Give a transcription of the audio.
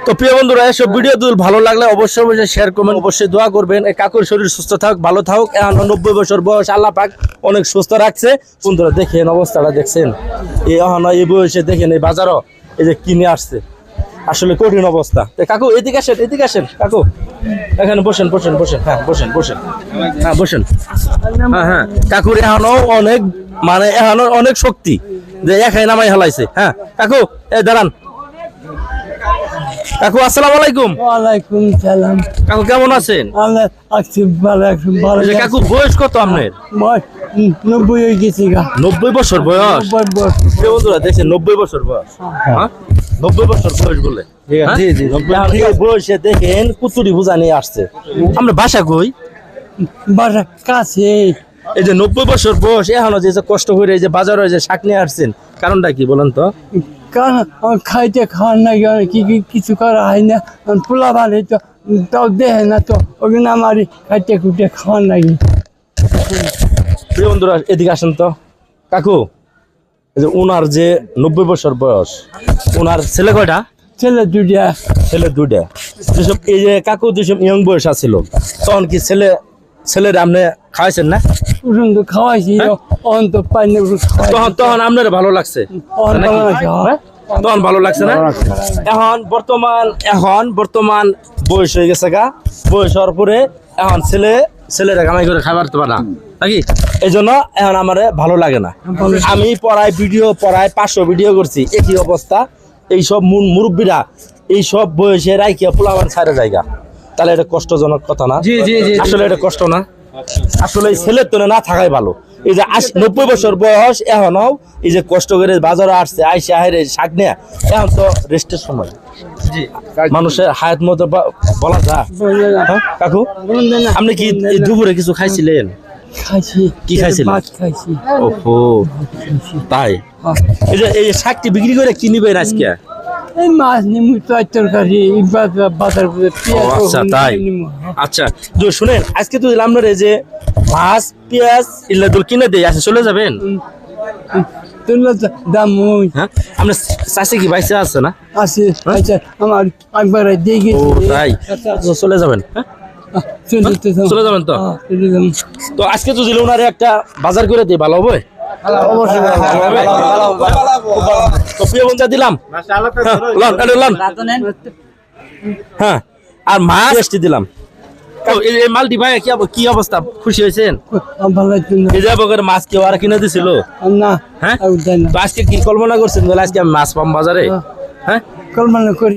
তো প্রিয় বন্ধুরা, এসব ভিডিও যদি ভালো লাগলে অবশ্যই শেয়ার করবেন, অবশ্যই দোয়া করবেন। এই কাকুর শরীর সুস্থ থাকুক, ভালো থাকুক। 90 বছর বয়স, আল্লাহ পাক অনেক সুস্থ রাখছে। বন্ধুরা দেখেন অবস্থাটা, দেখছেন এই বয়সে দেখেন এই বাজারও এই যে কিনে আসছে, আসলে কঠিন অবস্থা। কাকু এদিকে আসেন কাকু, এখানে বসেন। হ্যাঁ বসেন। হ্যাঁ কাকুর এখনো অনেক এখনো অনেক শক্তি, যে একাই নামাই হালাইছে। হ্যাঁ কাকু এই দাঁড়ান। কাকু আসসালামু আলাইকুম। ওয়ালাইকুম সালাম। কাকু কেমন আছেন? আমরা আছি ভালো, ভালো। কাকু বয়স কত আপনার? 90 হয়ে গেছে গা। 90 বছর বয়স। বন্ধুরা দেখছেন 90 বছর বয়স। হ্যাঁ 90 বছর বয়স বলে। জি জি। এই বয়সে দেখেন কুতুরি বুঝা নিয়ে আসছে। আমরা বাসা কই? বাসা কাছে। এই যে 90 বছর বয়স, এখনো যে কষ্ট করে এই যে বাজারে যে শাক নিয়ে আসছেন, কারণটা কি বলেন তো? কারণ খাইতে খাওয়ার নাই, কিছু করা হয় না। পোলা ভালো তো তাও দেয় না, তো ওই জন্য আমার খাইতে খুঁটে খাওয়ার নাই। প্রিয় বন্ধুরা এদিকে আসেন তো। কাকু এই যে উনার যে 90 বছর বয়স, উনার ছেলে কয়টা? ছেলে দুটা। ছেলে দুটা। যেসব এই যে কাকু যেসব ইয়ং বয়স আছিল, তখন কি ছেলের আপনি খাওয়াইছেন না? পর্যন্ত খাওয়াইছি, অন্ত পাইনি। তখন আপনার ভালো লাগছে? তখন ভালো লাগছে না? এখন বর্তমান বয়স হয়ে গেছে গা, বয়স হওয়ার পরে এখন ছেলেরা কামাই করে খাবার তো না নাকি, এই জন্য এখন আমার ভালো লাগে না। আমি প্রায় 500 ভিডিও করছি, একই অবস্থা। এইসব মুরব্বীরা এইসব বয়সে রাইকিয়া পোলাবান ছাড়ে জায়গা, তাহলে এটা কষ্টজনক কথা না? আসলে এটা কষ্ট না? আসলে এই ছেলের তো না থাকাই ভালো। এই যে 90 বছর বয়স, এখনও এই যে কষ্ট করে বাজারে আসছে, আইসা হাইরে শাক নেয়া, এখন তো রেস্টের সময়। মানুষের হায়াত মতো বলা যায়। কাকু আপনি কি দুপুরে কিছু খাইছিলেন? কি খাইছিলেন? ওহো তাই। এই যে শাকটি বিক্রি করে কি নিবেন আজকে? এই মাছ নিমু, তরকারি, বাজার। আচ্ছা তাই। আচ্ছা শুনেন, আজকে তো আপনার এই যে মাছ পেঁয়াজ এগুলো কিনে দেয়, আচ্ছা চলে যাবেন? দাম হ্যাঁ আপনার চাষে কি বাইসা আছে না? আছে। আচ্ছা আমার একবার দিয়ে গেছি। তাই চলে যাবেন? চলে যাবেন তো? তো আজকে তো দিলে ওনারে একটা বাজার করে দিই, ভালো হবে? তো প্রিয় বন্ধু দিলাম। হ্যাঁ আর মাছ এসটি দিলাম। এই মালটি ভাই কি অবস্থা, খুশি হয়েছেন? এই যে মাছ কেউ আর কিনে দিছিল না? হ্যাঁ তো আজকে কি কল্পনা করছেন আজকে আমি মাছ পাম বাজারে? হ্যাঁ কল্পনা করি।